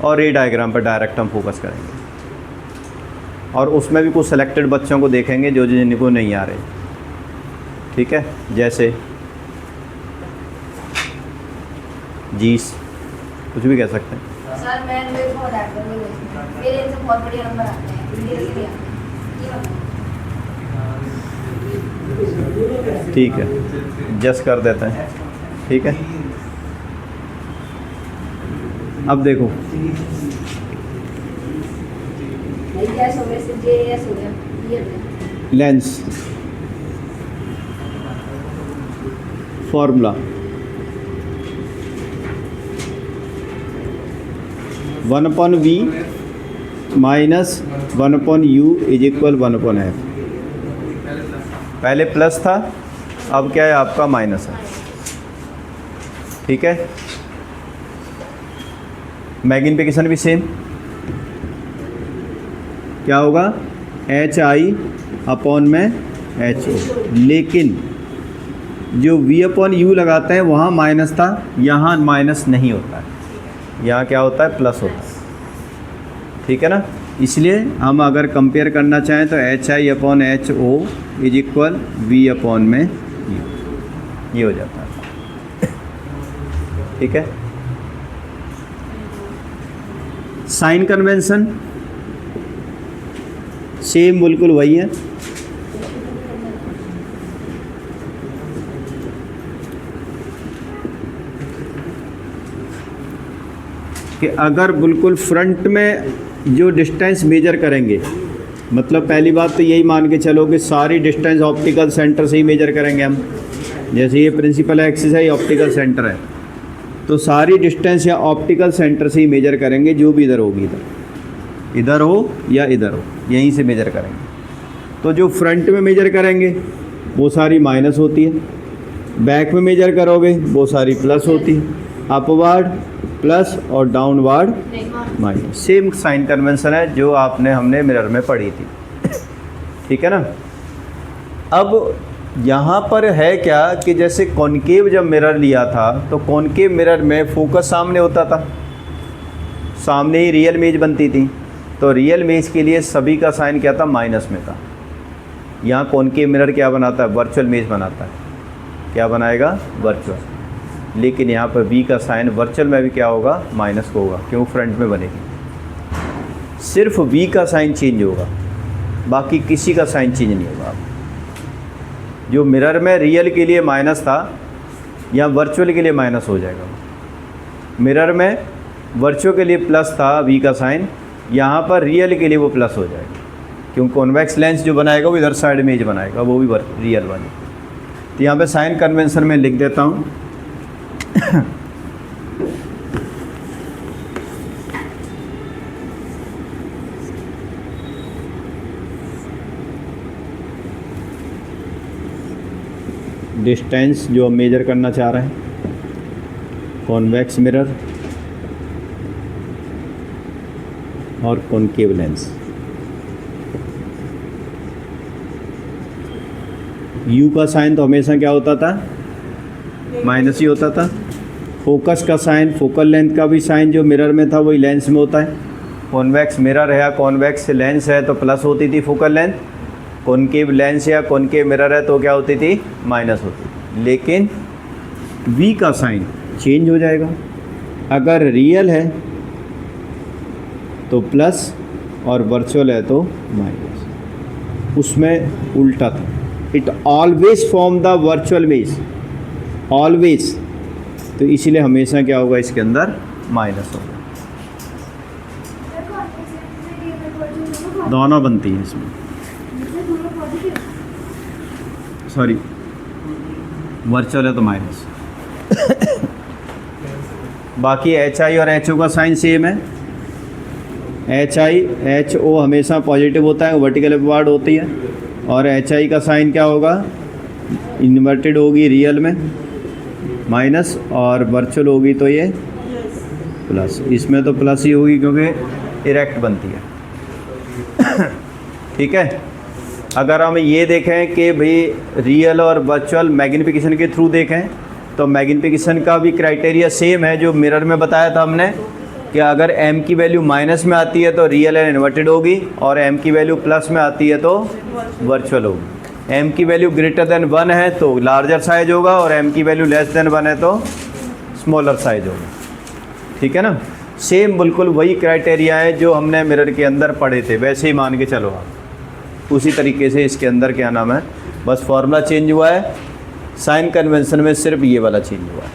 और रे डायग्राम पर डायरेक्ट हम फोकस करेंगे, और उसमें भी कुछ सिलेक्टेड बच्चों को देखेंगे जो जिनको नहीं आ रहे, ठीक है। जैसे जीस, कुछ भी कह सकते हैं। सर मैं मेरे को बता दो, मेरे इनसे बहुत बढ़िया नंबर आते हैं, ठीक है, जस्ट कर देते हैं, ठीक है। अब देखो lens formula 1/v minus 1/u is equal 1/f। पहले प्लस था, अब क्या है आपका माइनस है, ठीक है। मैग्निफिकेशन भी सेम, क्या होगा HI/HO, लेकिन जो V/U लगाते हैं वहाँ माइनस था, यहाँ माइनस नहीं होता है, यहाँ क्या होता है प्लस होता है, ठीक है ना। इसलिए हम अगर कंपेयर करना चाहें तो HI/HO इज इक्वल V/U, ये हो जाता है, ठीक है। साइन कन्वेंशन सेम बिल्कुल वही है, कि अगर बिल्कुल फ्रंट में जो डिस्टेंस मेजर करेंगे, मतलब पहली बात तो यही मान के चलो कि सारी डिस्टेंस ऑप्टिकल सेंटर से ही मेजर करेंगे हम। जैसे ये प्रिंसिपल एक्सिस है, ये ऑप्टिकल सेंटर है, तो सारी डिस्टेंस या ऑप्टिकल सेंटर से ही मेजर करेंगे, जो भी इधर होगी, इधर हो या इधर हो, यहीं से मेजर करेंगे। तो जो फ्रंट में मेजर करेंगे वो सारी माइनस होती है, बैक में मेजर करोगे वो सारी प्लस होती है, अपवर्ड प्लस और downward minus. Same sign convention है जो हमने मिरर में पढ़ी थी, ठीक है ना। अब यहाँ पर है क्या कि जैसे कॉनकेव जब मिरर लिया था तो कॉनकेव मिरर में फोकस सामने होता था, सामने ही रियल इमेज बनती थी, तो रियल इमेज के लिए सभी का साइन क्या था, माइनस में था। यहाँ कॉनकेव मिरर क्या बनाता है, वर्चुअल इमेज बनाता है, क्या बनाएगा, वर्चुअल। लेकिन यहाँ पर V का साइन वर्चुअल में भी क्या होगा, माइनस को होगा, क्यों, फ्रंट में बनेगी। सिर्फ V का साइन चेंज होगा, बाकी किसी का साइन चेंज नहीं होगा। जो मिरर में रियल के लिए माइनस था, यहाँ वर्चुअल के लिए माइनस हो जाएगा। मिरर में वर्चुअल के लिए प्लस था V का साइन, यहाँ पर रियल के लिए वो प्लस हो जाएगा, क्योंकि कॉन्वेक्स लेंस जो बनाएगा वो इधर साइड इमेज बनाएगा, वो भी रियल बनेगी। तो यहाँ पे साइन कन्वेंशन में लिख देता हूँ डिस्टेंस जो हम मेजर करना चाह रहे हैं, कॉन्वेक्स मिरर और कॉनकेव लेंस। U का साइन तो हमेशा क्या होता था, माइनस ही होता था। फोकस का साइन, फोकल लेंथ का भी साइन जो मिरर में था वही लेंस में होता है। कॉन्वेक्स मिरर है या कॉन्वेक्स लेंस है तो प्लस होती थी फोकल लेंथ, कॉनकेव लेंस या कॉनकेव मिरर है तो क्या होती थी, माइनस होती थी। लेकिन V का साइन चेंज हो जाएगा, अगर रियल है तो प्लस और वर्चुअल है तो माइनस। उसमें उल्टा था, it always form the virtual image, always. तो इसीलिए हमेशा क्या होगा, इसके अंदर माइनस होगा। दोनों बनती हैं इसमें, सॉरी वर्चुअल है तो माइनस। बाकी HI और HO का साइन सेम है। HI/HO हमेशा पॉजिटिव होता है, वर्टिकल अपवर्ड होती है, और HI का साइन क्या होगा, इन्वर्टेड होगी रियल में माइनस, और वर्चुअल होगी तो ये प्लस। इसमें तो प्लस ही होगी क्योंकि इरेक्ट बनती है, ठीक है। अगर हम ये देखें कि भाई रियल और वर्चुअल मैग्निफिकेशन के थ्रू देखें तो मैग्निफिकेशन का भी क्राइटेरिया सेम है जो मिरर में बताया था हमने, कि अगर m की वैल्यू माइनस में आती है तो रियल एंड इन्वर्टेड होगी, और m की वैल्यू प्लस में आती है तो वर्चुअल होगी। m की वैल्यू ग्रेटर देन 1 है तो लार्जर साइज होगा, और m की वैल्यू लेस देन 1 है तो स्मॉलर साइज होगा। ठीक है ना। सेम बिल्कुल वही क्राइटेरिया है जो हमने मिरर के अंदर पढ़े थे, वैसे ही मान के चलो आप। उसी तरीके से इसके अंदर क्या नाम है, बस फॉर्मूला चेंज हुआ है, साइन कन्वेंशन में सिर्फ ये वाला चेंज हुआ है।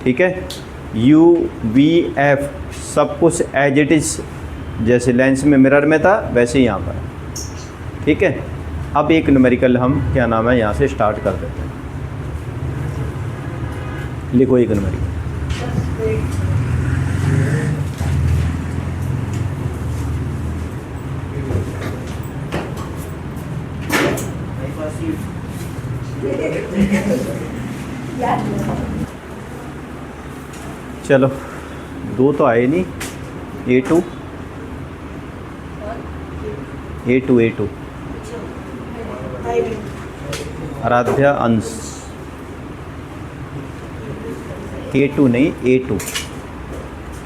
ठीक है। यू वी एफ सब कुछ एज इट इज़ जैसे लेंस में मिरर में था वैसे ही यहाँ पर। ठीक है। अब एक न्यूमेरिकल हम क्या नाम है यहाँ से स्टार्ट कर देते हैं। लिखो एक न्यूमेरिकल। चलो, दो तो आए नहीं। A2 आराध्या अंश। A2 नहीं, A2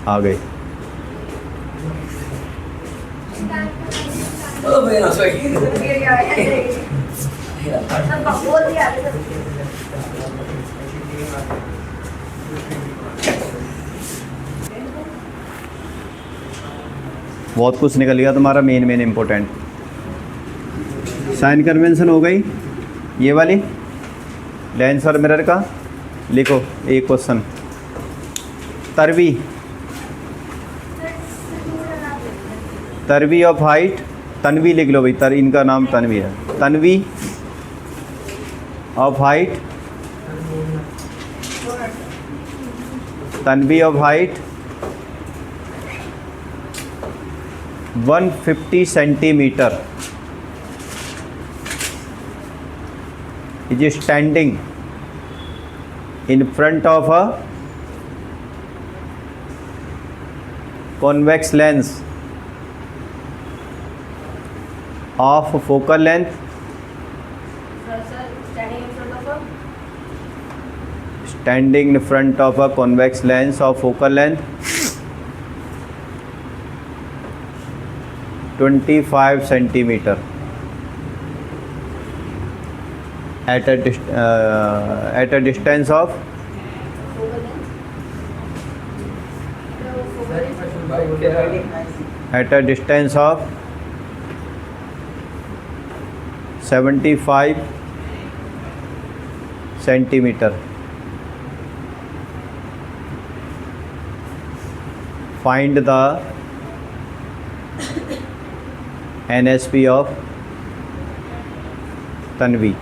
आ गए। बहुत कुछ निकल गया तुम्हारा मेन इम्पोर्टेंट। साइन कन्वेंशन हो गई ये वाली, लेंस और मिरर का। लिखो एक क्वेश्चन। तरवी ऑफ हाइट, तन्वी लिख लो भाई, इनका नाम तन्वी है। Tanvi of height, Tanvi of height 150 centimetre is standing in front of a convex lens of focal length standing in front of a convex lens of focal length 25 centimeter at a distance of at a distance of 75 centimeter. Find the NSP of Tanvi.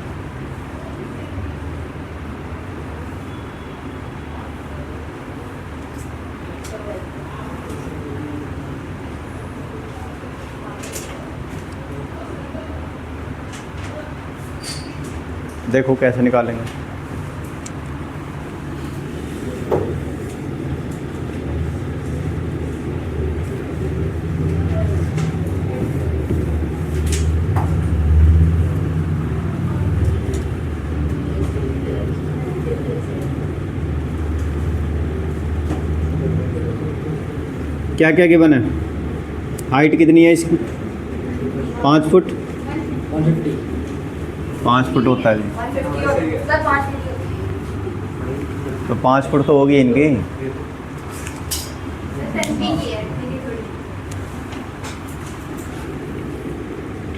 देखो कैसे निकालेंगे। क्या क्या given है? Height कितनी है इसकी? 5 foot. 5 foot होता है तो 5 फुट तो होगी इनकी।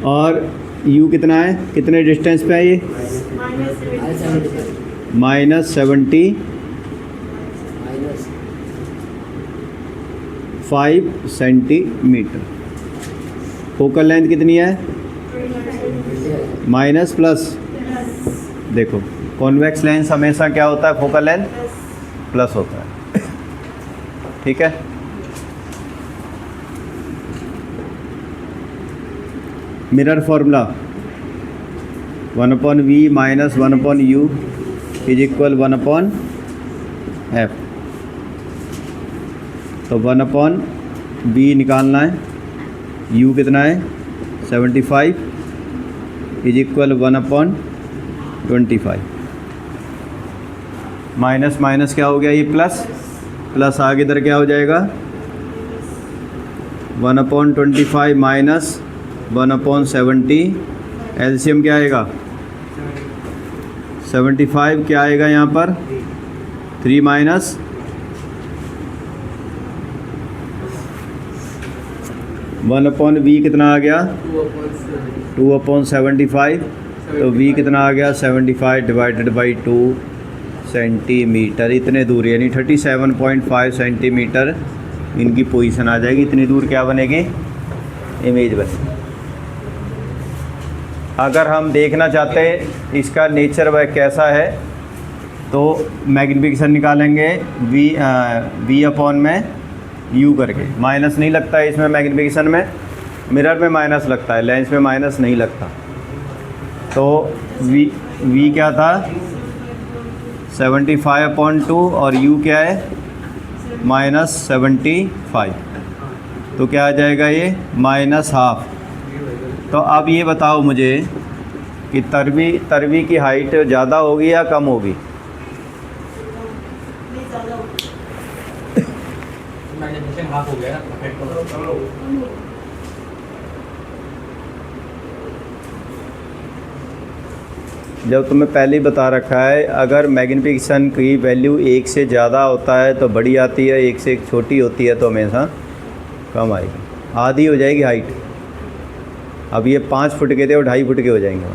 और U कितना है, कितने डिस्टेंस पे है ये? -75 सेंटीमीटर। फोकल लेंथ कितनी है? Minus plus. देखो कॉन्वेक्स लेंस हमेशा क्या होता है, फोकल लेंथ प्लस होता है। ठीक है। Mirror formula 1/v minus 1/u is equal 1/f। तो 1/v निकालना है, u कितना है 75 इज इक्वल 1/25। माइनस माइनस क्या हो गया ये प्लस, प्लस आगे इधर क्या हो जाएगा 1/25 माइनस 1/70। एलसीएम क्या आएगा 75। क्या आएगा यहाँ पर 3 माइनस 1/v कितना आ गया 2/75। तो v कितना आ गया 75 डिवाइडेड बाई 2 सेंटीमीटर। इतने दूर यानी 37.5 सेंटीमीटर इनकी पोजीशन आ जाएगी। इतनी दूर क्या बनेगी इमेज बनेगी। अगर हम देखना चाहते हैं इसका नेचर वह कैसा है तो मैग्निफिकेशन निकालेंगे v अपॉन में u करके। माइनस नहीं लगता है इसमें मैग्निफिकेशन में, मिरर में माइनस लगता है, लेंस में माइनस नहीं लगता। तो v क्या था 75/2 और u क्या है -75। तो क्या आ जाएगा ये -हाफ। तो अब ये बताओ मुझे कि तरवी की हाइट ज़्यादा होगी या कम होगी। हाफ हो गया। जब तुम्हें पहले ही बता रखा है अगर मैग्निफिकेशन की वैल्यू 1 से ज़्यादा होता है तो बड़ी आती है, 1 से छोटी होती है तो हमेशा कम आएगी, आधी हो जाएगी हाइट। अब ये 5 फुट के थे और 2.5 फुट के हो जाएंगे।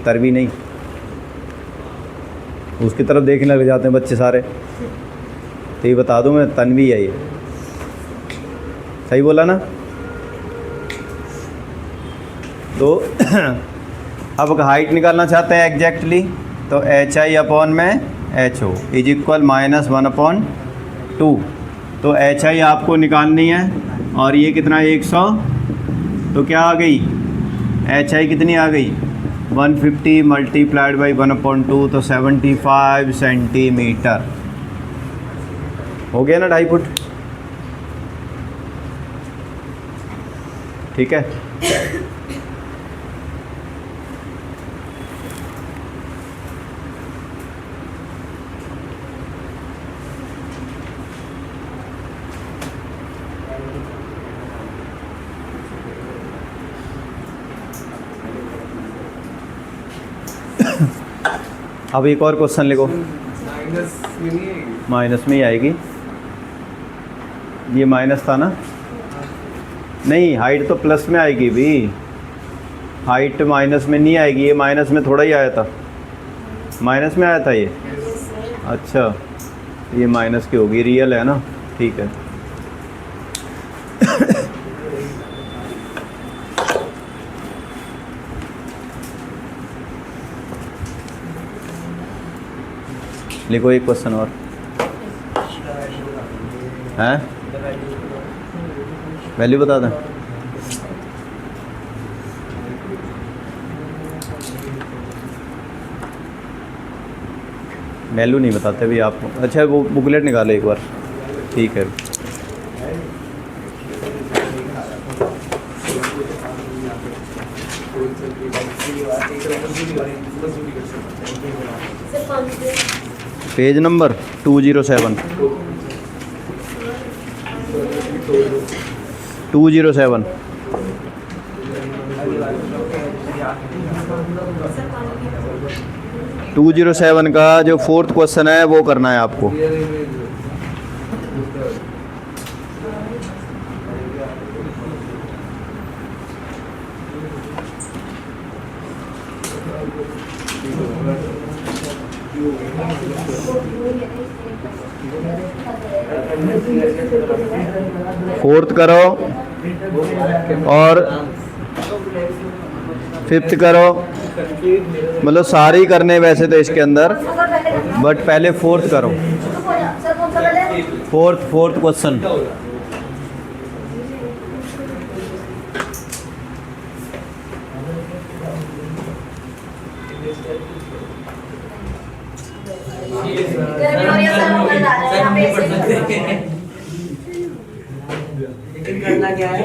तरवी नहीं, उसकी तरफ देखने लग जाते हैं बच्चे सारे। तो ये बता दूं मैं तन्वी है ये, सही बोला ना। तो अब हाइट निकालना चाहते हैं एग्जैक्टली तो HI अपॉन में HO इज इक्वल -1/2। तो HI आपको निकालनी है और ये कितना 100। तो क्या आ गई HI कितनी आ गई 150 मल्टीप्लाइड बाई 1/2 तो 75 सेंटीमीटर हो गया ना 2.5 फुट। ठीक है। अब एक और क्वेश्चन लिखो। माइनस में ही आएगी, ये माइनस था ना। नहीं, हाइट तो प्लस में आएगी भी, हाइट माइनस में नहीं आएगी। ये माइनस में थोड़ा ही आया था, माइनस में आया था ये। अच्छा, ये माइनस की होगी, रियल है ना, ठीक है। लिखो एक क्वेश्चन और हैं, वैल्यू बता दें। वैल्यू नहीं बताते भी आपको। अच्छा, वो बुकलेट निकालो एक बार, ठीक है। पेज नंबर 207 207 207 का जो 4th क्वेश्चन है वो करना है आपको। फोर्थ करो और 5th करो, मतलब सारे ही करने वैसे तो इसके अंदर, बट पहले 4th करो। 4th question. करना क्या है?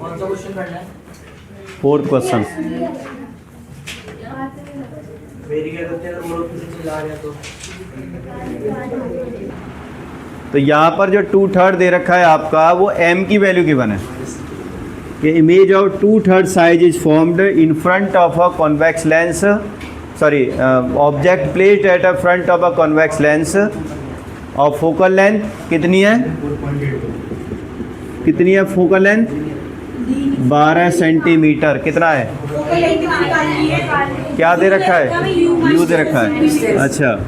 कौन सा क्वेश्चन करना है? 4th question. मेरी क्या करते हैं, वो लोग किसी चीज आ गया तो यहाँ पर जो 2/3 दे रखा है आपका, वो m की वैल्यू गिवन है कि image of 2/3 size is formed in front of a convex lens, sorry object placed at a front of a convex lens और फोकल लेंथ कितनी है, कितनी है फोकल लेंथ 12 सेंटीमीटर। कितना है, क्या दे रखा है, यू दे रखा है। अच्छा,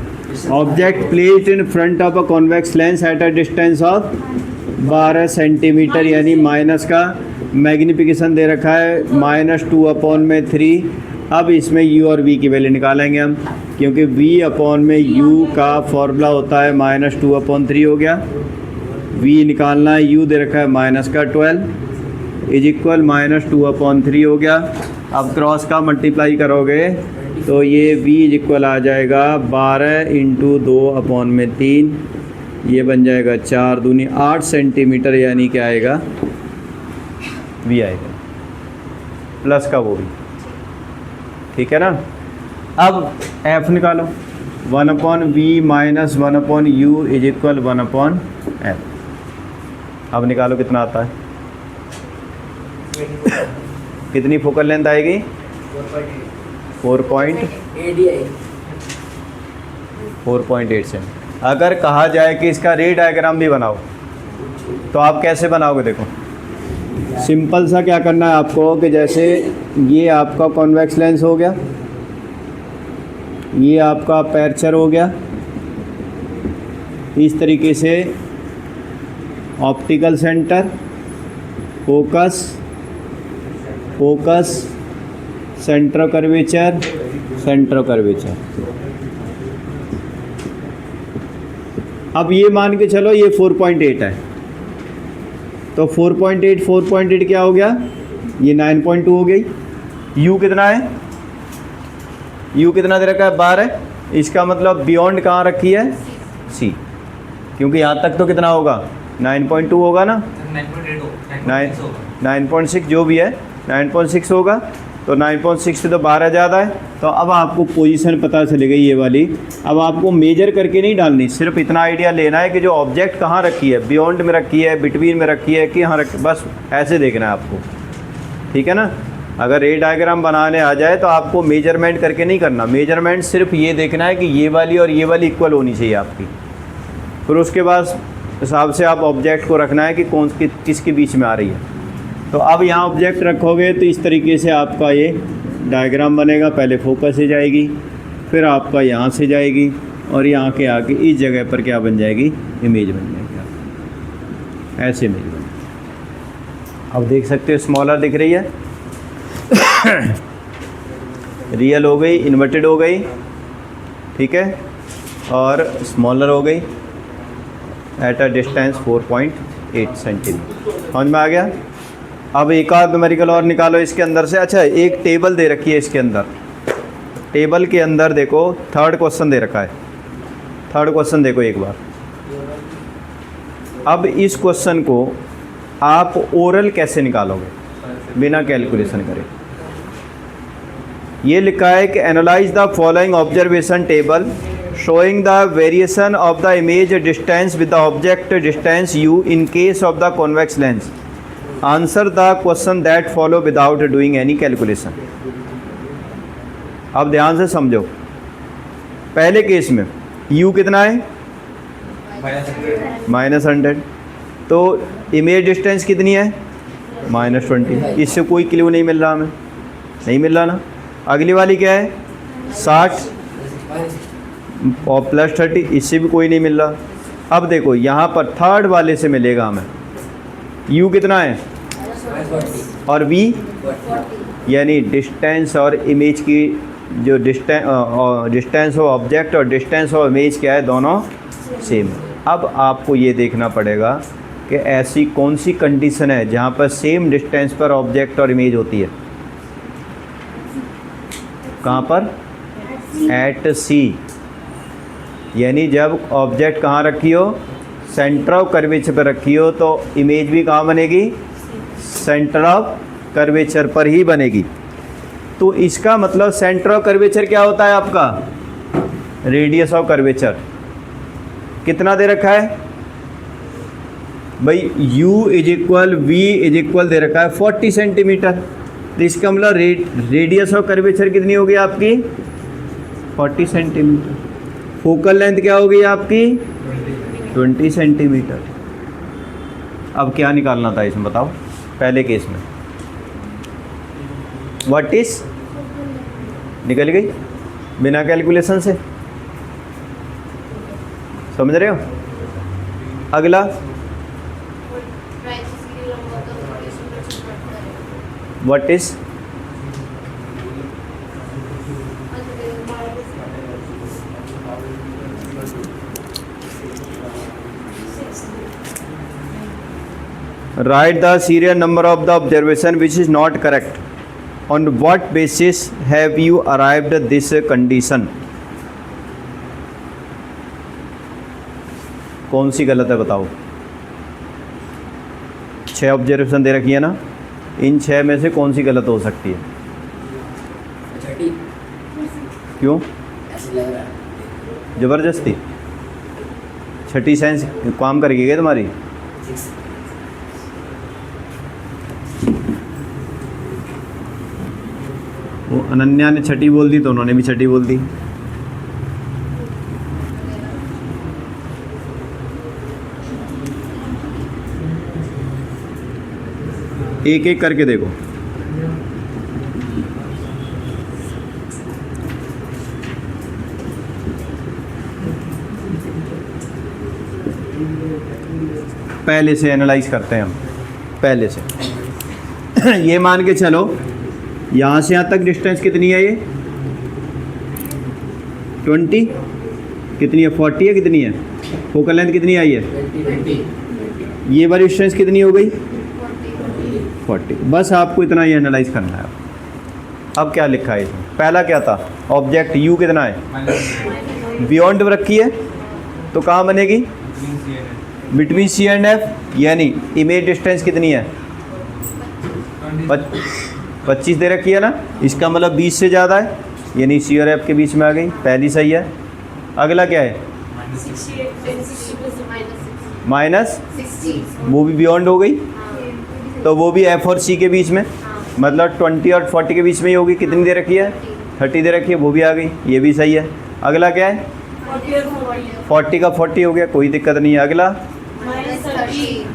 object placed in front of a convex lens at a distance of 12 centimetre, यानी माइनस का मैग्निफिकेशन दे रखा है -2/3। अब इसमें u और v की वैल्यू निकालेंगे हम, क्योंकि v/u का फॉर्मूला होता है -2/3 हो गया। v निकालना है, u दे रखा है -12 इज इक्वल -2/3 हो गया। अब क्रॉस का मल्टीप्लाई करोगे तो ये v इज इक्वल आ जाएगा 12 × 2/3, ये बन जाएगा 4 दूनी 8 सेंटीमीटर, यानी क्या आएगा, v आएगा प्लस का वो भी, ठीक है ना। अब f निकालो, 1/v - 1/u is equal 1/f। अब निकालो कितना आता है, कितनी फोकल लेंथ आएगी, 4.8 से। अगर कहा जाए कि इसका रे डायग्राम भी बनाओ तो आप कैसे बनाओगे, देखो सिंपल सा क्या करना है आपको कि जैसे ये आपका कॉन्वेक्स लेंस हो गया, ये आपका अपर्चर हो गया, इस तरीके से optical centre, focus, focus, centre of curvature, centre of curvature. अब ये मान के चलो ये 4.8 है, तो 4.8 क्या हो गया, ये 9.2 हो गई। u कितना है, u कितना दे रखा है, 12। इसका मतलब बियॉन्ड कहाँ रखी है, c, क्योंकि यहाँ तक तो कितना होगा, 9.2 होगा ना, 9.6 जो भी है 9.6 होगा, तो 9.6 से तो 12 ज़्यादा है। तो अब आपको पोजीशन पता चली गई ये वाली। अब आपको मेजर करके नहीं डालनी, सिर्फ इतना आइडिया लेना है कि जो ऑब्जेक्ट कहाँ रखी है, बियॉन्ड में रखी है, बिटवीन में रखी है कि यहाँ रखी, बस ऐसे देखना है आपको, ठीक है ना। अगर रे डायग्राम बनाने आ जाए तो आपको मेजरमेंट करके नहीं करना, मेजरमेंट सिर्फ ये देखना है कि ये वाली और ये वाली इक्वल होनी चाहिए आपकी। फिर उसके बाद हिसाब से आप ऑब्जेक्ट को रखना है कि कौन किसके बीच में आ रही है। तो अब यहाँ ऑब्जेक्ट रखोगे तो इस तरीके से आपका ये डायग्राम बनेगा। पहले फोकस से जाएगी, फिर आपका यहाँ से जाएगी और यहाँ के आके इस जगह पर क्या बन जाएगी, इमेज बन जाएगी, ऐसे इमेज बन जाएगी। अब देख सकते हो स्मॉलर दिख रही है, रियल हो गई, इन्वर्टेड हो गई, ठीक है, और स्मॉलर हो गई एट अ डिस्टेंस 4.8 सेंटीमीटर। समझ में आ गया। अब एक आध न्यूमेरिकल और निकालो इसके अंदर से। अच्छा, एक टेबल दे रखी है इसके अंदर, टेबल के अंदर देखो थर्ड क्वेश्चन दे रखा है। थर्ड क्वेश्चन देखो एक बार। अब इस क्वेश्चन को आप ओरल कैसे निकालोगे बिना कैलकुलेशन करे। ये लिखा है कि analyse the following observation table showing the variation of the image distance with the object distance u in case of the convex lens. Answer the question that follow without doing any calculation. अब ध्यान से समझो। पहले case में u कितना है, -100, तो image distance कितनी है, -20। इससे कोई क्लू नहीं मिल रहा हमें, नहीं मिल रहा ना। अगली वाली क्या है, 60 और +30, इससे भी कोई नहीं मिल रहा। अब देखो यहाँ पर थर्ड वाले से मिलेगा हमें। u कितना है और v, यानी डिस्टेंस और इमेज की जो डिस्टेंस ऑफ ऑब्जेक्ट और डिस्टेंस ऑफ इमेज क्या है, दोनों सेम। अब आपको ये देखना पड़ेगा कि ऐसी कौन सी कंडीशन है जहाँ पर सेम डिस्टेंस पर ऑब्जेक्ट और इमेज होती है। कहाँ पर, एट c, यानी जब ऑब्जेक्ट कहाँ रखी हो, सेंटर ऑफ कर्वेचर पर रखी हो, तो इमेज भी कहाँ बनेगी, सेंटर ऑफ कर्वेचर पर ही बनेगी। तो इसका मतलब सेंटर ऑफ कर्वेचर क्या होता है आपका, रेडियस ऑफ कर्वेचर कितना दे रखा है भाई, u is equal V is equal दे रखा है 40 सेंटीमीटर। तो इसका मतलब रेडियस ऑफ कर्वेचर कितनी होगी आपकी 40 सेंटीमीटर। फोकल लेंथ क्या होगी आपकी 20 सेंटीमीटर। अब क्या निकालना था इसमें बताओ, पहले केस में व्हाट इज निकल गई बिना कैलकुलेशन से, समझ रहे हो। अगला what is write the serial number of the observation which is not correct. On what basis have you arrived at this condition? कौन सी गलत है बताओ। 6 ऑब्जर्वेशन दे रखी है ना, इन 6 में से कौन सी गलत हो सकती है, क्यों ज़बरदस्ती छठी साइंस काम कर गई तुम्हारी। वो अनन्या ने छठी बोल दी तो उन्होंने भी छठी बोल दी। एक एक करके देखो। पहले से एनालाइज करते हैं हम, पहले से ये मान के चलो यहाँ से यहाँ तक डिस्टेंस कितनी है, ये 20 कितनी है, 40 है कितनी है, फोकल लेंथ कितनी आई है, ये वाली डिस्टेंस कितनी हो गई 40। बस आपको इतना ही एनालाइज करना है। अब क्या लिखा है इसमें, पहला क्या था, ऑब्जेक्ट u कितना है, बियॉन्ड रखी है तो कहाँ बनेगी, बिटवीन सी एंड एफ, यानी इमेज डिस्टेंस कितनी है 25 दे रखी है ना, इसका मतलब 20 से ज़्यादा है, यानी सी और एफ के बीच में आ गई, पहली सही है। अगला क्या है -60, वो भी बियॉन्ड हो गई, तो वो भी एफ और सी के बीच में, मतलब 20 और 40 के बीच में ही होगी। कितनी दे रखी है 30 दे रखी है, वो भी आ गई, ये भी सही है। अगला क्या है 40 का 40 हो गया, कोई दिक्कत नहीं है। अगला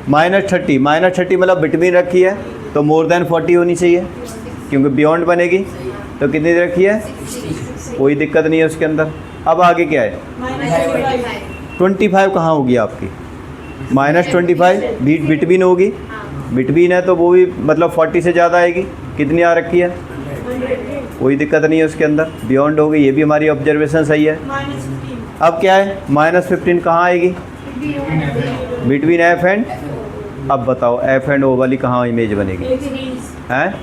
-30 मतलब बिटवीन रखी है तो मोर देन 40 होनी चाहिए, क्योंकि बियॉन्ड बनेगी। तो कितनी दे रखी है, कोई दिक्कत नहीं है उसके अंदर। अब आगे क्या है, 25 कहाँ होगी आपकी, -25 बिटवीन होगी, बिटवीन है तो वो भी मतलब 40 से ज़्यादा आएगी। कितनी आ रखी है, कोई दिक्कत नहीं है उसके अंदर, बियॉन्ड हो गई, ये भी हमारी ऑब्जर्वेशन सही है। अब क्या है -15 कहाँ आएगी, बिटवीन एफ एंड, अब बताओ एफ एंड ओ वाली कहाँ इमेज बनेगी, हैं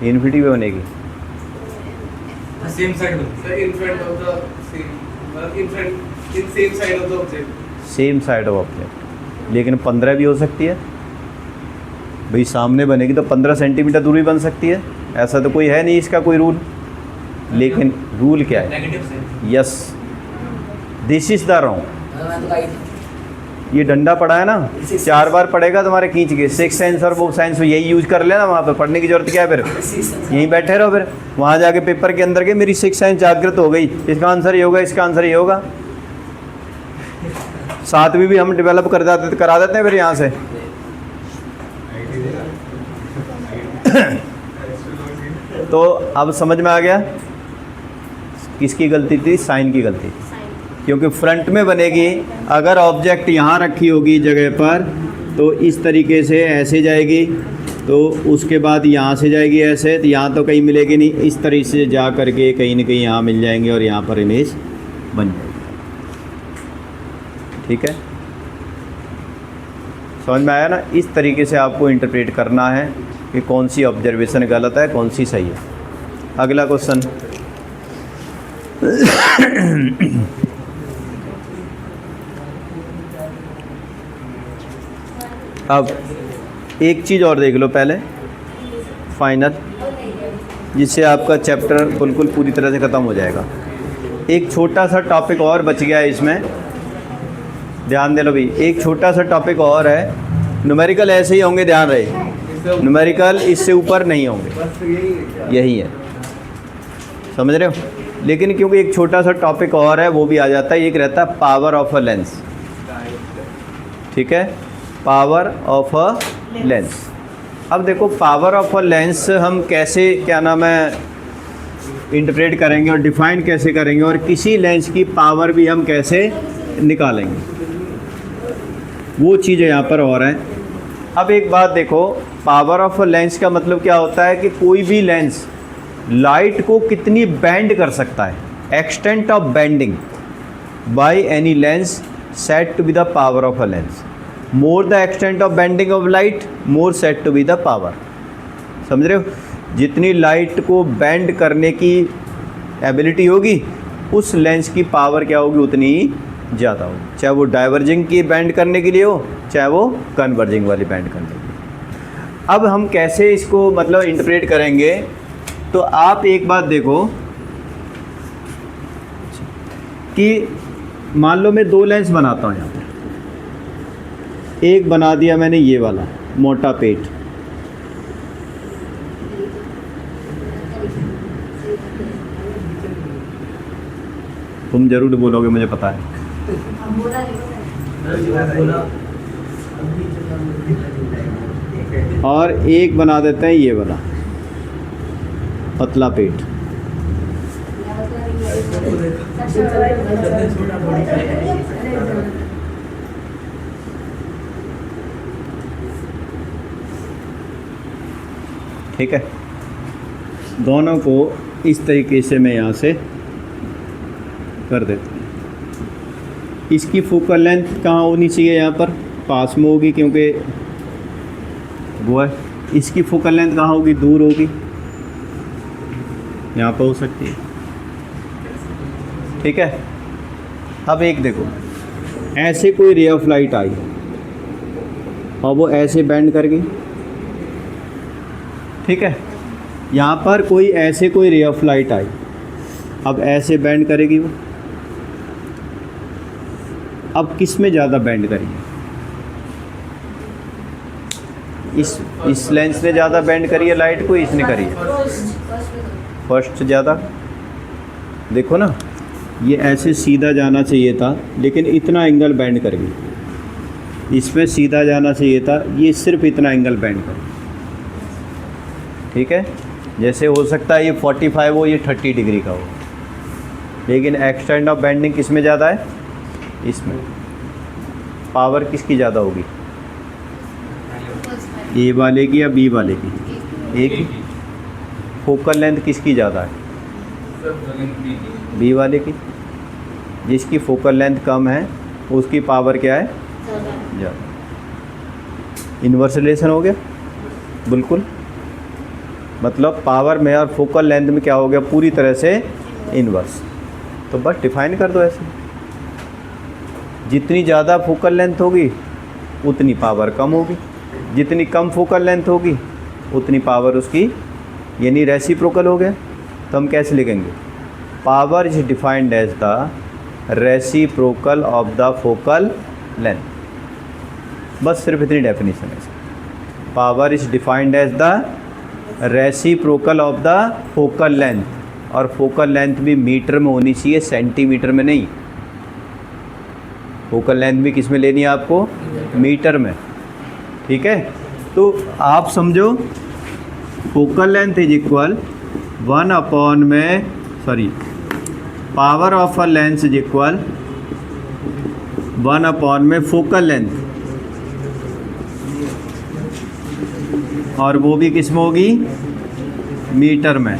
इन्फिनिटी पे बनेगी, same side in front of the same side of the object, same side of object. लेकिन 15 भी हो सकती है भाई, सामने बनेगी तो 15 सेंटीमीटर दूरी बन सकती है, ऐसा तो कोई है नहीं इसका कोई रूल। लेकिन रूल क्या है, yes this is the wrong. ये डंडा पड़ा है ना, 4 बार पड़ेगा तुम्हारे खींच के, 6 साइंस और वो साइंस यही यूज कर लेना, वहाँ पे पढ़ने की जरूरत क्या है, फिर यहीं बैठे रहो, फिर वहाँ जाके पेपर के अंदर के मेरी 6 साइंस जागृत हो गई, इसका आंसर ये होगा, इसका आंसर ये होगा। 7वीं भी हम डेवलप करा देते हैं फिर यहाँ से। तो अब समझ में आ गया किसकी गलती थी, साइन की गलती, क्योंकि फ्रंट में बनेगी। अगर ऑब्जेक्ट यहाँ रखी होगी जगह पर तो इस तरीके से ऐसे जाएगी, तो उसके बाद यहाँ से जाएगी ऐसे, तो यहाँ तो कहीं मिलेगी नहीं, इस तरीके से जा करके कहीं ना कहीं यहाँ मिल जाएंगे और यहाँ पर इमेज बन जाएगी। ठीक है, समझ में आया ना। इस तरीके से आपको इंटरप्रेट करना है कि कौन सी ऑब्जर्वेशन गलत है, कौन सी सही है। अगला क्वेश्चन अब एक चीज़ और देख लो पहले, फाइनल जिससे आपका चैप्टर बिल्कुल पूरी तरह से ख़त्म हो जाएगा। एक छोटा सा टॉपिक और बच गया है इसमें, ध्यान दे लो भाई, एक छोटा सा टॉपिक और है। न्यूमेरिकल ऐसे ही होंगे, ध्यान रहे, न्यूमेरिकल इससे ऊपर नहीं होंगे, बस यही है क्या? यही है, समझ रहे हो। लेकिन क्योंकि एक छोटा सा टॉपिक और है वो भी आ जाता है, एक रहता है पावर ऑफ अ लेंस, ठीक है, पावर ऑफ अ लेंस। अब देखो पावर ऑफ अ लेंस हम कैसे, क्या नाम है, इंटरप्रेट करेंगे और डिफाइन कैसे करेंगे, और किसी लेंस की पावर भी हम कैसे निकालेंगे, वो चीज़ें यहाँ पर और हैं। अब एक बात देखो, पावर ऑफ अ लेंस का मतलब क्या होता है कि कोई भी लेंस लाइट को कितनी बेंड कर सकता है, extent of bending by any lens set to be the power of a lens. More the extent of bending of light, more set to be the power. समझ रहे हो, जितनी लाइट को बेंड करने की एबिलिटी होगी उस लेंस की पावर क्या होगी, उतनी ही ज़्यादा होगी, चाहे वो डाइवर्जिंग की बेंड करने के लिए हो, चाहे वो कन्वर्जिंग वाली बेंड करने के लिए। अब हम कैसे इसको मतलब इंटरप्रेट करेंगे, तो आप एक बात देखो कि मान लो मैं दो लेंस बनाता हूँ यहाँ पर, एक बना दिया मैंने ये वाला मोटा पेट, तुम जरूर बोलोगे मुझे पता है, हम बोला नहीं और एक बना देते हैं ये वाला पतला पेट। ठीक है, दोनों को इस तरीके से मैं यहाँ से कर देता हूँ। इसकी फोकल लेंथ कहाँ होनी चाहिए, यहाँ पर पास में होगी क्योंकि वो है। इसकी फोकल लेंथ कहाँ होगी, दूर होगी, यहाँ पर हो सकती है, ठीक है। अब एक देखो, ऐसे कोई रे ऑफ लाइट आई और वो ऐसे बेंड कर गई, ठीक है। यहाँ पर कोई ऐसे कोई रे ऑफ लाइट आई, अब ऐसे बेंड करेगी वो, अब किस में ज़्यादा बेंड करेगी, इस लेंस ने ज़्यादा बेंड करी है लाइट को, इसने करी है फर्स्ट ज़्यादा। देखो ना, ये ऐसे सीधा जाना चाहिए था लेकिन इतना एंगल बेंड कर गई, इसमें सीधा जाना चाहिए था, ये सिर्फ इतना एंगल बेंड कर, ठीक है। जैसे हो सकता है ये 45 हो, ये 30 डिग्री का हो, लेकिन एक्सटेंट ऑफ बेंडिंग किस में ज़्यादा है, इसमें। पावर किसकी ज़्यादा होगी, ए वाले की या बी वाले की, ए की। फोकल लेंथ किसकी ज़्यादा है, बी वाले की। जिसकी फोकल लेंथ कम है उसकी पावर क्या है, ज़्यादा। इन्वर्स रिलेशन हो गया बिल्कुल, मतलब पावर में और फोकल लेंथ में क्या हो गया, पूरी तरह से इन्वर्स। तो बस डिफाइन कर दो ऐसे, जितनी ज़्यादा फोकल लेंथ होगी उतनी पावर कम होगी, जितनी कम फोकल लेंथ होगी उतनी पावर उसकी, यानी रेसिप्रोकल हो गया। तो हम कैसे लिखेंगे, power is defined as the reciprocal of the focal length. बस सिर्फ इतनी डेफिनेशन है, power is defined as the reciprocal of the focal length, और फोकल लेंथ भी मीटर में होनी चाहिए, सेंटीमीटर में नहीं। फोकल लेंथ भी किस में लेनी है आपको, मीटर में, ठीक है। तो आप समझो फोकल लेंथ इज इक्वल 1 में power of a lens is equal 1 में फोकल लेंथ, और वो भी किस में होगी, मीटर में।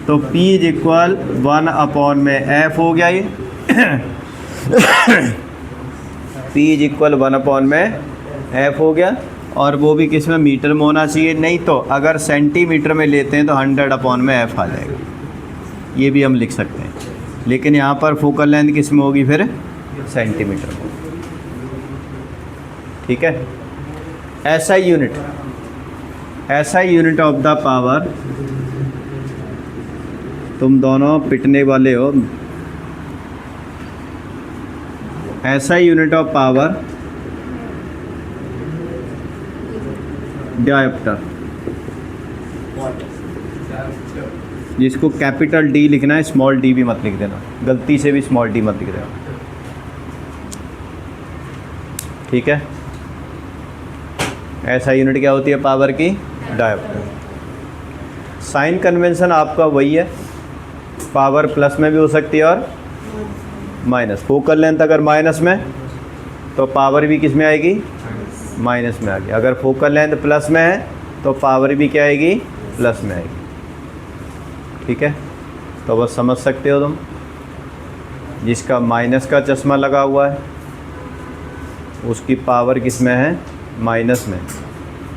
तो P इज इक्वल 1 में F हो गया ये P इज इक्वल 1 में F हो गया, और वो भी किस में, मीटर में होना चाहिए। नहीं तो अगर सेंटीमीटर में लेते हैं तो 100 में F आ जाएगा, ये भी हम लिख सकते हैं। लेकिन यहाँ पर फोकल लेंथ किस में होगी, फिर सेंटीमीटर में, ठीक है। SI unit of the power तुम दोनों पिटने वाले हो। ऐसा यूनिट ऑफ पावर डायोप्टर, जिसको कैपिटल डी लिखना है, स्मॉल डी भी मत लिख देना, गलती से भी स्मॉल डी मत लिख देना, ठीक है। ऐसा यूनिट क्या होती है पावर की? डायोप्टर। साइन कन्वेंशन आपका वही है, पावर प्लस में भी हो सकती है और माइनस। फोकल लेंथ अगर माइनस में तो पावर भी किस में आएगी? माइनस में आएगी। अगर फोकल लेंथ प्लस में है तो पावर भी क्या आएगी? प्लस में आएगी, ठीक है। तो बस समझ सकते हो तुम, जिसका माइनस का चश्मा लगा हुआ है उसकी पावर किस में है? माइनस में।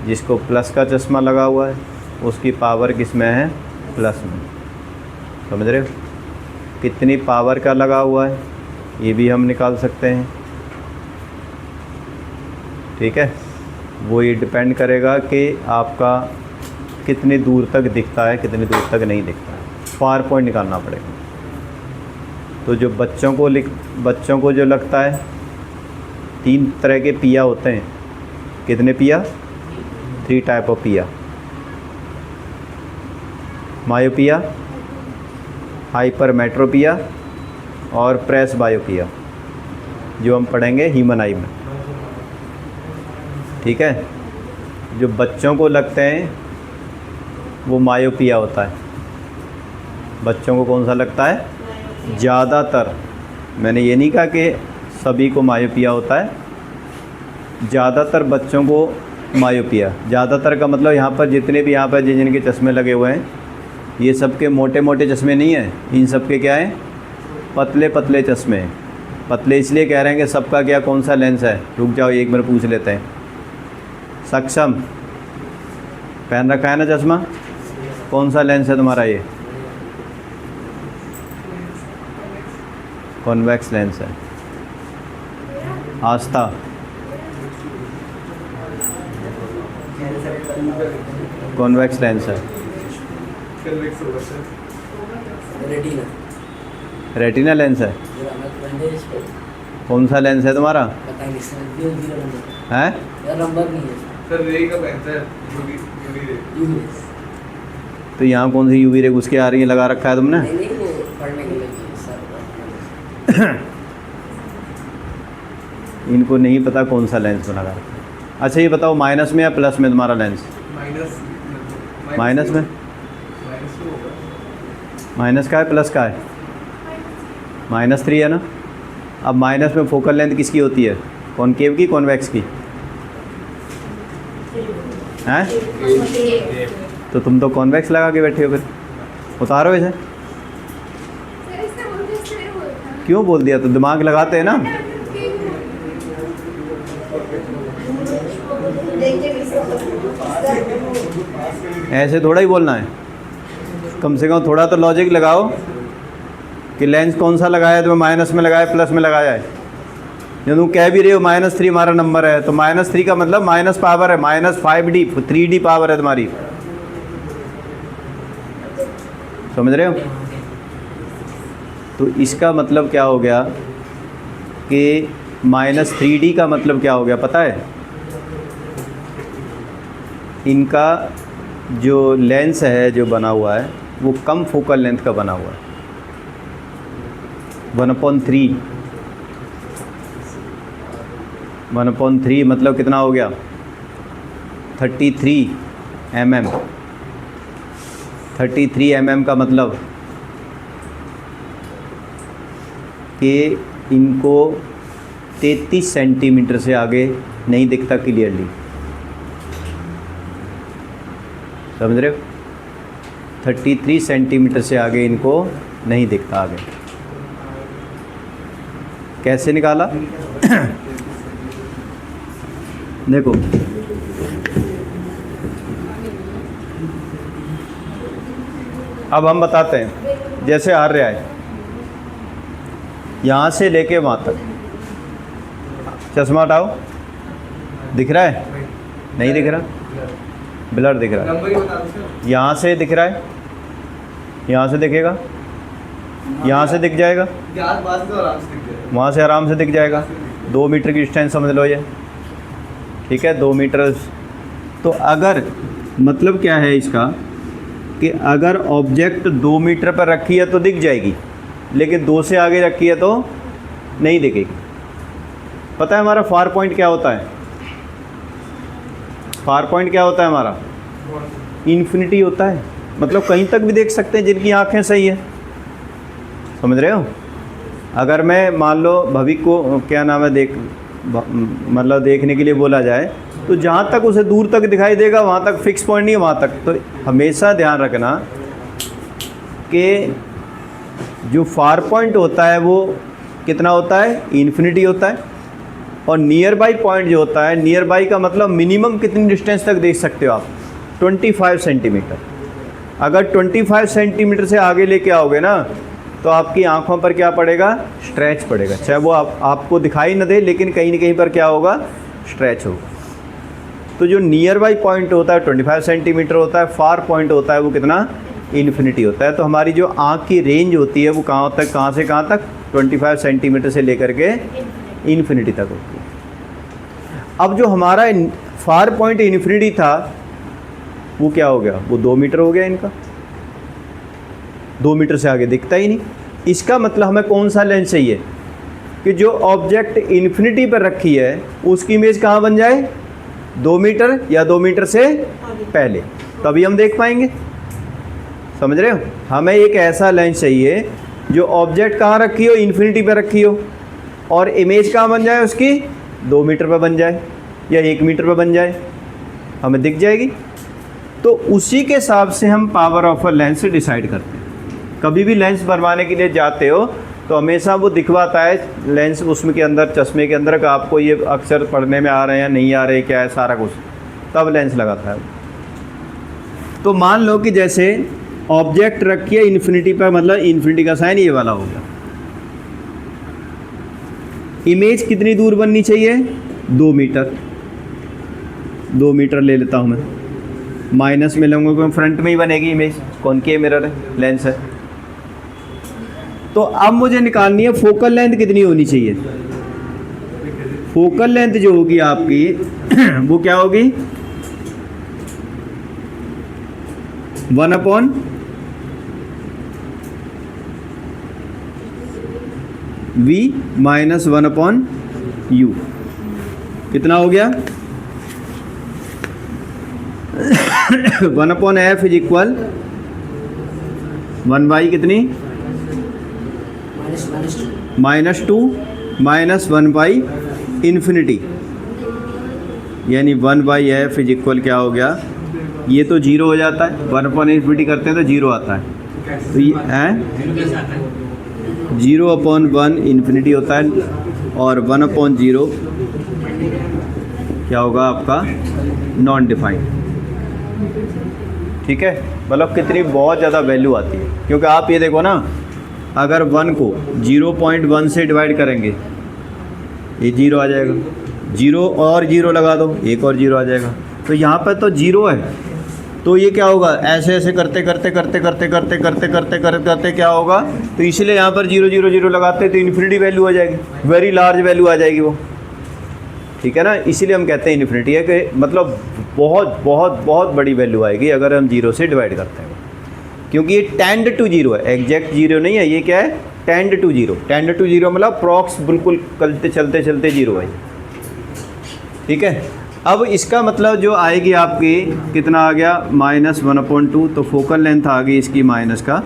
जिसको प्लस का चश्मा लगा हुआ है उसकी पावर किस में है? प्लस में। समझ रहे हो कितनी पावर का लगा हुआ है, ये भी हम निकाल सकते हैं, ठीक है। वो ये डिपेंड करेगा कि आपका कितनी दूर तक दिखता है, कितनी दूर तक नहीं दिखता है। फार पॉइंट निकालना पड़ेगा। तो जो बच्चों को जो लगता है, 3 तरह के पिया होते हैं। कितने पिया? 3 टाइप ऑफ पिया। मायोपिया, हाइपरमेट्रोपिया और प्रेस बायोपिया, जो हम पढ़ेंगे ह्यूमन आई में, ठीक है। जो बच्चों को लगते हैं वो मायोपिया होता है। बच्चों को कौन सा लगता है? ज़्यादातर, मैंने ये नहीं कहा कि सभी को मायोपिया होता है, ज़्यादातर बच्चों को मायोपिया। ज़्यादातर का मतलब यहाँ पर जितने भी यहाँ पर जिनके चश्मे लगे हुए हैं, ये सबके मोटे मोटे चश्मे नहीं हैं, इन सब के क्या हैं? पतले पतले चश्मे हैं। पतले इसलिए कह रहे हैं कि सबका क्या कौन सा लेंस है। रुक जाओ, एक मिनट पूछ लेते हैं। सक्षम, पहन रखा है ना चश्मा? कौन सा लेंस है तुम्हारा? ये कॉन्वेक्स लेंस है। आस्था, कॉन्वेक्स लेंस है। रेटिना लेंस है। कौन सा लेंस है तुम्हारा? हैं? सर रे का पहनता है, यूवी रे। तो यहाँ कौन सी यूवी रे घुस के आ रही है, लगा रखा है तुमने? इनको नहीं पता कौन सा लेंस लगा रखा है। अच्छा ये बताओ, माइनस में या प्लस में तुम्हारा लेंस? माइनस में। माइनस का है, प्लस का है? -3 है ना। अब माइनस में फोकल लेंथ किसकी होती है? कॉनकेव की, कॉन्वेक्स की? हैं? तो तुम तो कॉन्वेक्स लगा के बैठे हो, फिर उतारो इसे। क्यों बोल दिया? तो दिमाग लगाते हैं ना। ऐसे थोड़ा ही बोलना है, कम से कम थोड़ा तो लॉजिक लगाओ कि लेंस कौन सा लगाया है। तुम्हें माइनस में लगाया, प्लस में लगाया है। जब तुम कह भी रहे हो -3 हमारा नंबर है, तो -3 का मतलब माइनस पावर है, -5D 3D पावर है तुम्हारी। समझ रहे हो? तो इसका मतलब क्या हो गया कि -3D का मतलब क्या हो गया पता है? इनका जो लेंस है जो बना हुआ है वो कम फोकल लेंथ का बना हुआ है। 1/3 1/3 मतलब कितना हो गया? 33 mm। 33 mm का मतलब कि इनको 33 सेंटीमीटर से आगे नहीं दिखता क्लियरली। समझ रहे हो? 33 सेंटीमीटर से आगे इनको नहीं दिखता आगे। कैसे निकाला? देखो, अब हम बताते हैं। जैसे आर्य है, यहाँ से लेके वहाँ तक, चश्मा हटाओ, दिख रहा है? नहीं दिख रहा, ब्लर दिख रहा है। यहाँ से दिख रहा है, यहाँ से दिखेगा, यहाँ से दिख जाएगा, यार बात तो आराम से दिख जाएगा। वहाँ से आराम से दिख जाएगा। 2 मीटर की डिस्टेंस समझ लो ये, ठीक है, 2 मीटर। तो अगर मतलब क्या है इसका कि अगर ऑब्जेक्ट 2 मीटर पर रखी है तो दिख जाएगी, लेकिन 2 से आगे रखी है तो नहीं दिखेगी। पता है हमारा फार पॉइंट क्या होता है? फार पॉइंट क्या होता है हमारा? इन्फिनिटी होता है। मतलब कहीं तक भी देख सकते हैं जिनकी आंखें सही है, समझ रहे हो? अगर मैं मान लो भविक को क्या नाम है मतलब देखने के लिए बोला जाए तो जहाँ तक उसे दूर तक दिखाई देगा वहाँ तक फिक्स पॉइंट नहीं है, वहाँ तक। तो हमेशा ध्यान रखना कि जो फार पॉइंट होता है वो कितना होता है? इन्फिनिटी होता है। और नियर बाई पॉइंट जो होता है, नियर बाई का मतलब मिनिमम कितनी डिस्टेंस तक देख सकते हो आप? 25 सेंटीमीटर। अगर 25 सेंटीमीटर से आगे लेके आओगे ना तो आपकी आंखों पर क्या पड़ेगा? स्ट्रेच पड़ेगा। चाहे वो आपको दिखाई न दे, लेकिन कहीं न कहीं पर क्या होगा? स्ट्रेच होगा। तो जो नियर बाई पॉइंट होता है 25 सेंटीमीटर होता है, फार पॉइंट होता है वो कितना? इन्फिनिटी होता है। तो हमारी जो आँख की रेंज होती है वो कहाँ तक, कहाँ से कहाँ तक? 25 सेंटीमीटर से लेकर के इन्फिनिटी तक होती है। अब जो हमारा फार पॉइंट इन्फिनिटी था वो क्या हो गया? वो 2 मीटर हो गया इनका। 2 मीटर से आगे दिखता ही नहीं। इसका मतलब हमें कौन सा लेंस चाहिए कि जो ऑब्जेक्ट इन्फिनिटी पर रखी है उसकी इमेज कहाँ बन जाए? 2 मीटर या 2 मीटर से पहले, तभी हम देख पाएंगे। समझ रहे हो? हमें एक ऐसा लेंस चाहिए जो ऑब्जेक्ट कहाँ रखी हो? इन्फिनिटी पर रखी हो, और इमेज कहाँ बन जाए उसकी? 2 मीटर पर बन जाए या 1 मीटर पर बन जाए, हमें दिख जाएगी। तो उसी के हिसाब से हम power of a lens decide करते हैं। कभी भी लेंस बनवाने के लिए जाते हो तो हमेशा वो दिखवाता है लेंस उसमें के अंदर, चश्मे के अंदर, का आपको ये अक्षर पढ़ने में आ रहे हैं नहीं आ रहे, क्या है सारा कुछ, तब लेंस लगाता है। तो मान लो कि जैसे ऑब्जेक्ट रखिए इन्फिनिटी पर, मतलब इन्फिनिटी का साइन ये वाला हो गया। इमेज कितनी दूर बननी चाहिए? 2 मीटर। 2 मीटर ले लेता हूँ मैं, माइनस में लूँगा क्योंकि फ्रंट में ही बनेगी इमेज, कॉनकेव मिरर है, लेंस है। तो अब मुझे निकालनी है फोकल लेंथ कितनी होनी चाहिए। फोकल लेंथ जो होगी आपकी वो क्या होगी? 1/v minus 1/u। कितना हो गया? 1/f इज इक्वल 1/, कितनी? -2 माइनस 1/, इन्फिनिटी, यानी 1/f इज इक्वल क्या हो गया? ये तो 0 हो जाता है, 1/इन्फिनिटी करते हैं तो 0 आता है। तो ये है 0/1 इन्फिनिटी होता है, और 1/0 क्या होगा आपका? Non defined. ठीक है, मतलब कितनी बहुत ज़्यादा वैल्यू आती है। क्योंकि आप ये देखो ना, अगर 1 को 0.1 से डिवाइड करेंगे ये 0 आ जाएगा, 0 और 0 लगा दो, एक और 0 आ जाएगा। तो यहाँ पर तो 0 है, तो ये क्या होगा? ऐसे ऐसे करते करते करते करते करते करते करते करते करते क्या होगा? तो इसलिए यहाँ पर 0 0 0 लगाते तो इन्फिनिटी वैल्यू आ जाएगी, वेरी लार्ज वैल्यू आ जाएगी वो। ठीक है ना? इसीलिए हम कहते हैं इन्फिनिटी है, कि मतलब बहुत बहुत बहुत बड़ी वैल्यू आएगी अगर हम 0 से डिवाइड करते हैं, क्योंकि ये टेंड टू 0 है, एग्जैक्ट 0 नहीं है। ये क्या है? Tend to 0। टेंड टू 0 मतलब प्रॉक्स बिल्कुल चलते चलते चलते 0 है। ठीक है, अब इसका मतलब जो आएगी आपकी, कितना आ गया? -1/2। तो फोकल लेंथ आ गई इसकी -2।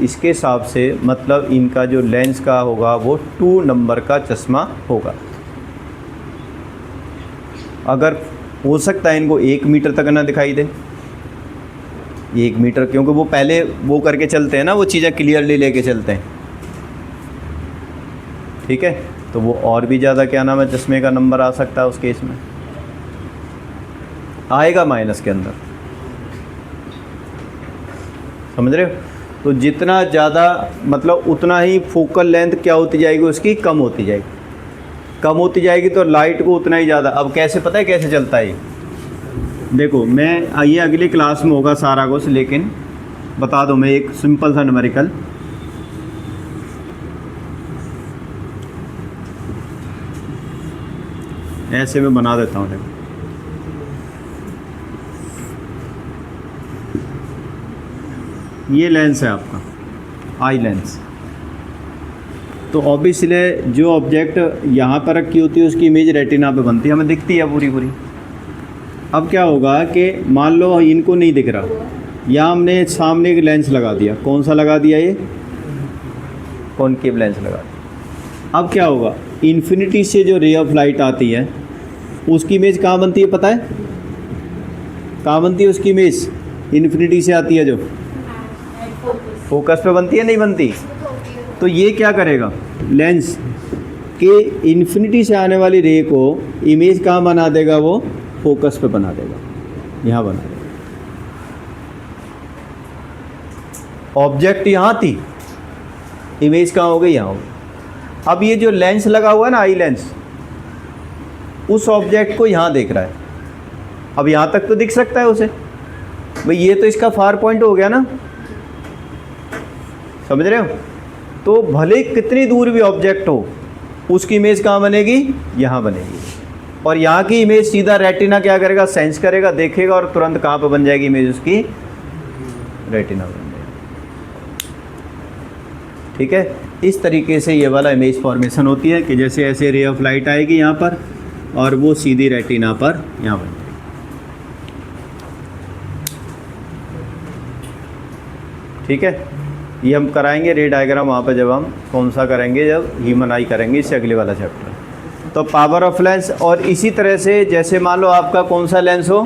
इसके हिसाब से मतलब इनका जो लेंस का होगा वो 2 नंबर का चश्मा होगा। अगर हो सकता है इनको 1 मीटर तक ना दिखाई दे, 1 मीटर, क्योंकि वो पहले वो करके चलते हैं ना, वो चीज़ें क्लियरली लेके चलते हैं। ठीक है, तो वो और भी ज़्यादा क्या नाम है चश्मे का नंबर आ सकता है उस केस में, आएगा माइनस के अंदर। समझ रहे हो? तो जितना ज़्यादा मतलब उतना ही फोकल लेंथ क्या होती जाएगी उसकी? कम होती जाएगी। कम होती जाएगी तो लाइट को उतना ही ज़्यादा। अब कैसे पता है कैसे चलता है? देखो, मैं ये अगली क्लास में होगा सारा कुछ, लेकिन बता दो मैं एक सिंपल सा न्यूमेरिकल। ऐसे मैं बना देता हूँ। ये लेंस है आपका आई लेंस। तो ऑब्वियसली जो ऑब्जेक्ट यहाँ पर रखी होती है उसकी इमेज रेटिना पे बनती है, हमें दिखती है पूरी पूरी। अब क्या होगा कि मान लो इनको नहीं दिख रहा, यहाँ हमने सामने एक लेंस लगा दिया। कौन सा लगा दिया? ये कॉनकेव लेंस लगा दिया। अब क्या होगा, इन्फिनिटी से जो रे ऑफ लाइट आती है उसकी इमेज कहाँ बनती है पता है? कहाँ बनती है उसकी इमेज? इन्फिनिटी से आती है जो फोकस पे बनती है, नहीं बनती? तो ये क्या करेगा, लेंस के इन्फिनिटी से आने वाली रे को इमेज कहाँ बना देगा? वो फोकस पे बना देगा, यहाँ बना देगा। ऑब्जेक्ट यहाँ थी, इमेज कहाँ हो गई? यहाँ हो गई। अब ये जो लेंस लगा हुआ है ना, आई लेंस, उस ऑब्जेक्ट को यहाँ देख रहा है। अब यहाँ तक तो दिख सकता है उसे भाई, ये तो इसका फार पॉइंट हो गया ना, समझ रहे हो? तो भले कितनी दूर भी ऑब्जेक्ट हो उसकी इमेज कहाँ बनेगी? यहाँ बनेगी। और यहाँ की इमेज सीधा रेटिना क्या करेगा? सेंस करेगा, देखेगा और तुरंत कहाँ पे बन जाएगी इमेज उसकी? रेटिना बन जाएगी। ठीक है, इस तरीके से ये वाला इमेज फॉर्मेशन होती है कि जैसे ऐसे रे ऑफ लाइट आएगी यहाँ पर और वो सीधी रेटिना पर यहाँ बन जाएगी। ठीक है, ये हम कराएंगे रे डायग्राम वहाँ पर, जब हम कौन सा करेंगे, जब ह्यूमन आई करेंगे, इससे अगले वाला चैप्टर। तो पावर ऑफ लेंस। और इसी तरह से जैसे मान लो आपका कौन सा लेंस हो,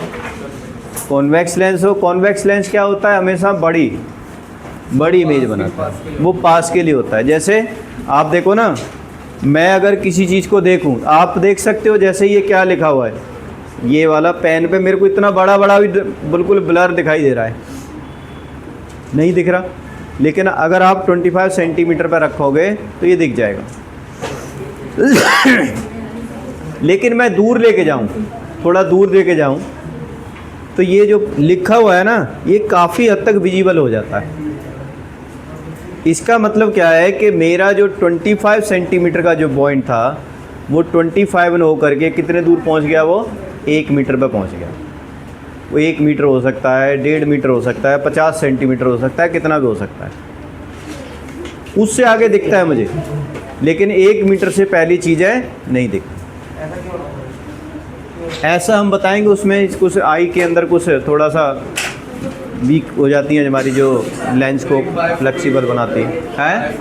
कॉन्वेक्स लेंस हो। कॉन्वेक्स लेंस क्या होता है? हमेशा बड़ी इमेज बनाता है, वो पास के लिए होता है। जैसे आप देखो ना, मैं अगर किसी चीज़ को देखूं, आप देख सकते हो जैसे ये क्या लिखा हुआ है, ये वाला पेन पे मेरे को इतना बड़ा भी बिल्कुल ब्लर दिखाई दे रहा है, नहीं दिख रहा। लेकिन अगर आप 25 सेंटीमीटर पर रखोगे तो ये दिख जाएगा। लेकिन मैं दूर लेके जाऊं, थोड़ा दूर लेके जाऊं, तो ये जो लिखा हुआ है ना, ये काफ़ी हद तक विजिबल हो जाता है। इसका मतलब क्या है कि मेरा जो 25 सेंटीमीटर का जो पॉइंट था, वो 25 न होकर के कितने दूर पहुंच गया? वो 1 मीटर पर पहुंच गया। वो 1 मीटर हो सकता है, 1.5 मीटर हो सकता है, 50 सेंटीमीटर हो सकता है, कितना भी हो सकता है। उससे आगे दिखता है मुझे, लेकिन 1 मीटर से पहली चीज़ें नहीं दिखती। ऐसा हम बताएंगे उसमें कुछ आई के अंदर कुछ थोड़ा सा वीक हो जाती हैं हमारी जो लेंस को फ्लेक्सिबल बनाती है।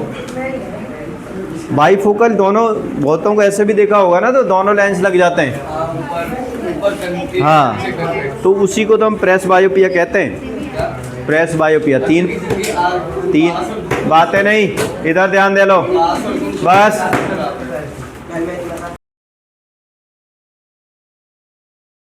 बाईफोकल दोनों, बहुतों को ऐसे भी देखा होगा ना, तो दोनों लेंस लग जाते हैं। हाँ, तो उसी को तो हम प्रेस बायोपिया कहते हैं। प्रेस बायोपिया। तीन बातें नहीं, इधर ध्यान दे लो बस।